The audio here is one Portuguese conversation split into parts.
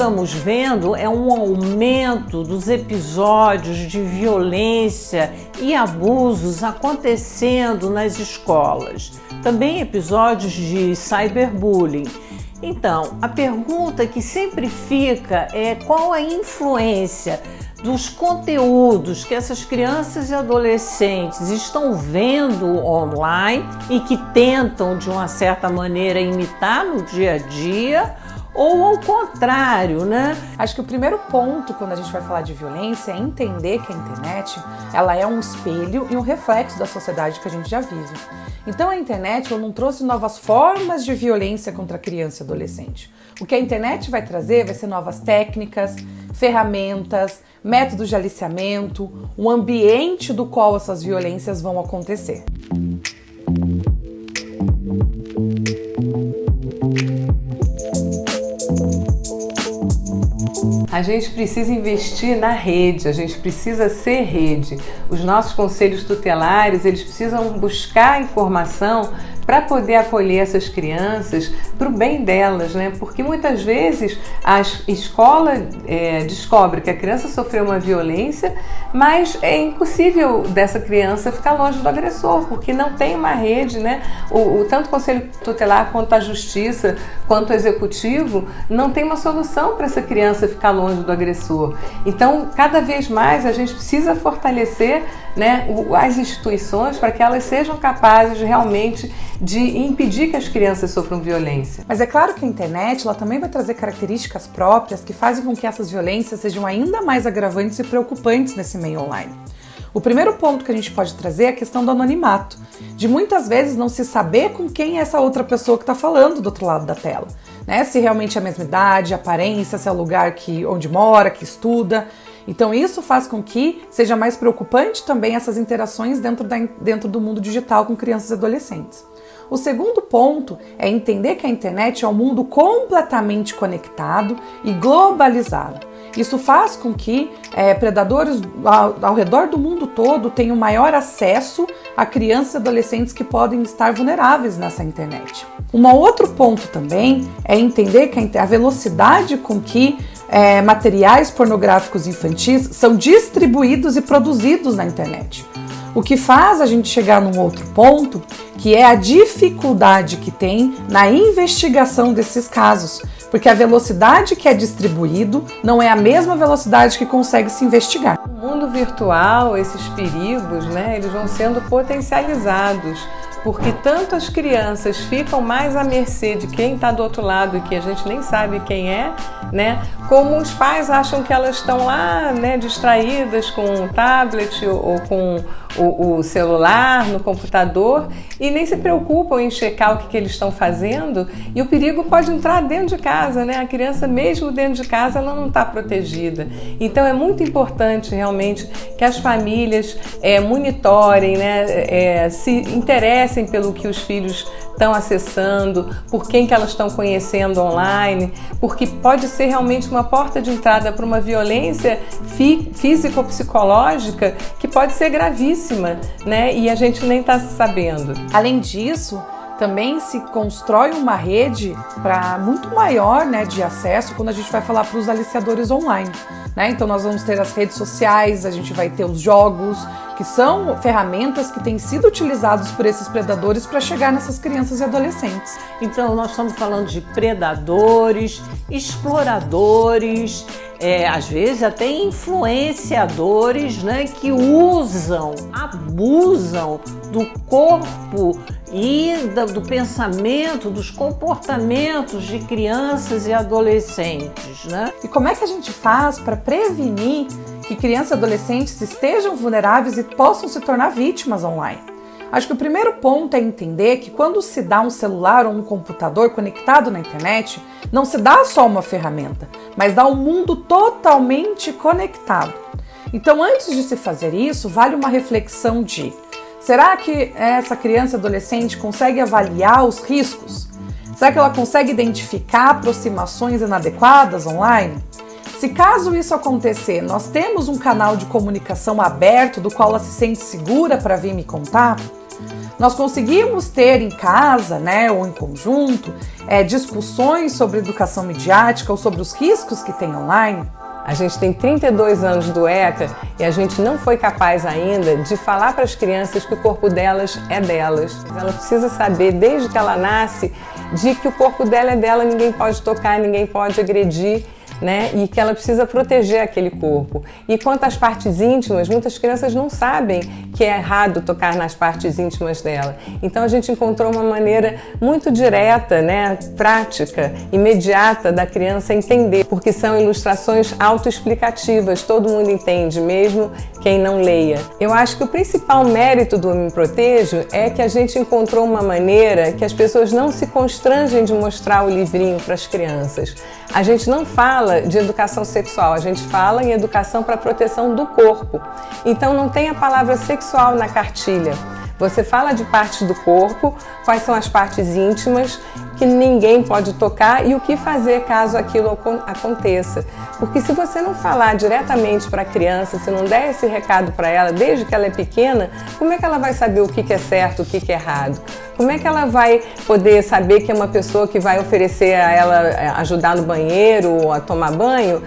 estamos vendo é um aumento dos episódios de violência e abusos acontecendo nas escolas. Também episódios de cyberbullying. Então, a pergunta que sempre fica é qual a influência dos conteúdos que essas crianças e adolescentes estão vendo online e que tentam, de uma certa maneira, imitar no dia a dia, ou ao contrário, né? Acho que o primeiro ponto quando a gente vai falar de violência é entender que a internet ela é um espelho e um reflexo da sociedade que a gente já vive. Então a internet não trouxe novas formas de violência contra a criança e adolescente. O que a internet vai trazer vai ser novas técnicas, ferramentas, métodos de aliciamento, um ambiente do qual essas violências vão acontecer. A gente precisa investir na rede, a gente precisa ser rede. Os nossos conselhos tutelares, eles precisam buscar informação para poder acolher essas crianças para o bem delas, né? Porque muitas vezes a escola descobre que a criança sofreu uma violência, mas é impossível dessa criança ficar longe do agressor, porque não tem uma rede, né? Tanto o conselho tutelar quanto a justiça, quanto o executivo, não tem uma solução para essa criança ficar longe do agressor. Então, cada vez mais a gente precisa fortalecer, né, as instituições para que elas sejam capazes realmente de impedir que as crianças sofram violência. Mas é claro que a internet ela também vai trazer características próprias que fazem com que essas violências sejam ainda mais agravantes e preocupantes nesse meio online. O primeiro ponto que a gente pode trazer é a questão do anonimato, de muitas vezes não se saber com quem é essa outra pessoa que está falando do outro lado da tela, né? Se realmente é a mesma idade, aparência, se é o lugar onde mora, que estuda. Então isso faz com que seja mais preocupante também essas interações dentro do mundo digital com crianças e adolescentes. O segundo ponto é entender que a internet é um mundo completamente conectado e globalizado. Isso faz com que predadores ao redor do mundo todo tenham maior acesso a crianças e adolescentes que podem estar vulneráveis nessa internet. Um outro ponto também é entender que a velocidade com que materiais pornográficos infantis são distribuídos e produzidos na internet. O que faz a gente chegar num outro ponto, que é a dificuldade que tem na investigação desses casos, porque a velocidade que é distribuído não é a mesma velocidade que consegue se investigar. No mundo virtual, esses perigos, né, eles vão sendo potencializados, porque tanto as crianças ficam mais à mercê de quem está do outro lado e que a gente nem sabe quem é, né? Como os pais acham que elas estão lá, né, distraídas com o tablet ou com o celular, no computador, e nem se preocupam em checar o que eles estão fazendo, e o perigo pode entrar dentro de casa, né? A criança mesmo dentro de casa ela não está protegida. Então é muito importante realmente que as famílias monitorem, né, se interessem pelo que os filhos estão acessando, por quem que elas estão conhecendo online, porque pode ser realmente uma porta de entrada para uma violência físico-psicológica que pode ser gravíssima, né? E a gente nem está sabendo. Além disso, também se constrói uma rede muito maior, né, de acesso quando a gente vai falar para os aliciadores online, né? Então nós vamos ter as redes sociais, a gente vai ter os jogos, que são ferramentas que têm sido utilizadas por esses predadores para chegar nessas crianças e adolescentes. Então nós estamos falando de predadores, exploradores, às vezes até influenciadores, né, que abusam do corpo e do pensamento, dos comportamentos de crianças e adolescentes, né? E como é que a gente faz para prevenir que crianças e adolescentes estejam vulneráveis e possam se tornar vítimas online? Acho que o primeiro ponto é entender que quando se dá um celular ou um computador conectado na internet, não se dá só uma ferramenta, mas dá um mundo totalmente conectado. Então, antes de se fazer isso, vale uma reflexão de: será que essa criança e adolescente consegue avaliar os riscos? Será que ela consegue identificar aproximações inadequadas online? Se caso isso acontecer, nós temos um canal de comunicação aberto do qual ela se sente segura para vir me contar? Nós conseguimos ter em casa, né, ou em conjunto, discussões sobre educação midiática ou sobre os riscos que tem online? A gente tem 32 anos do ECA e a gente não foi capaz ainda de falar para as crianças que o corpo delas é delas. Ela precisa saber, desde que ela nasce, de que o corpo dela é dela, ninguém pode tocar, ninguém pode agredir, né? E que ela precisa proteger aquele corpo. E quanto às partes íntimas, muitas crianças não sabem que é errado tocar nas partes íntimas dela. Então a gente encontrou uma maneira muito direta, né, prática, imediata da criança entender, porque são ilustrações autoexplicativas, todo mundo entende, mesmo quem não leia. Eu acho que o principal mérito do Eu Me Protejo é que a gente encontrou uma maneira que as pessoas não se constrangem de mostrar o livrinho para as crianças. A gente não fala de educação sexual, a gente fala em educação para a proteção do corpo. Então não tem a palavra sexual na cartilha. Você fala de partes do corpo, quais são as partes íntimas que ninguém pode tocar e o que fazer caso aquilo aconteça. Porque se você não falar diretamente para a criança, se não der esse recado para ela desde que ela é pequena, como é que ela vai saber o que é certo, o que é errado? Como é que ela vai poder saber que é uma pessoa que vai oferecer a ela ajudar no banheiro ou a tomar banho,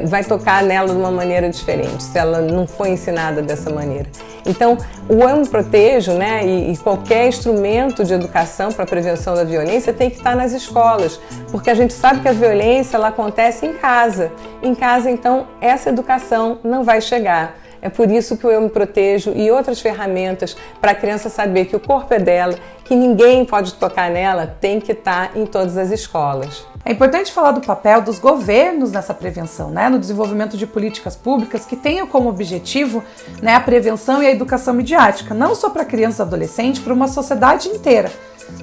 vai tocar nela de uma maneira diferente, se ela não foi ensinada dessa maneira? Então, o Eu Me Protejo, né, e qualquer instrumento de educação para a prevenção da violência tem que estar nas escolas, porque a gente sabe que a violência ela acontece em casa. Em casa, então, essa educação não vai chegar. É por isso que o Eu Me Protejo e outras ferramentas para a criança saber que o corpo é dela, que ninguém pode tocar nela, tem que estar em todas as escolas. É importante falar do papel dos governos nessa prevenção, né, no desenvolvimento de políticas públicas que tenham como objetivo, né, a prevenção e a educação midiática, não só para crianças e adolescentes, para uma sociedade inteira.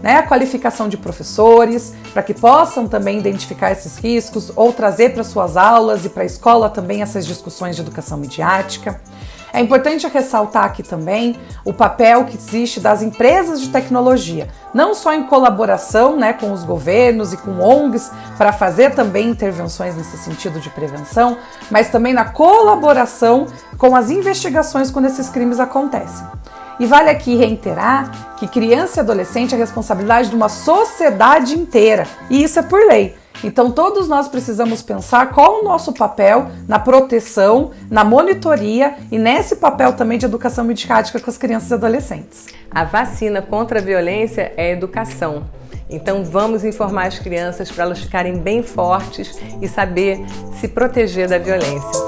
Né, a qualificação de professores, para que possam também identificar esses riscos ou trazer para suas aulas e para a escola também essas discussões de educação midiática. É importante ressaltar aqui também o papel que existe das empresas de tecnologia, não só em colaboração, né, com os governos e com ONGs para fazer também intervenções nesse sentido de prevenção, mas também na colaboração com as investigações quando esses crimes acontecem. E vale aqui reiterar que criança e adolescente é responsabilidade de uma sociedade inteira, e isso é por lei. Então todos nós precisamos pensar qual o nosso papel na proteção, na monitoria e nesse papel também de educação midiática com as crianças e adolescentes. A vacina contra a violência é educação. Então vamos informar as crianças para elas ficarem bem fortes e saber se proteger da violência.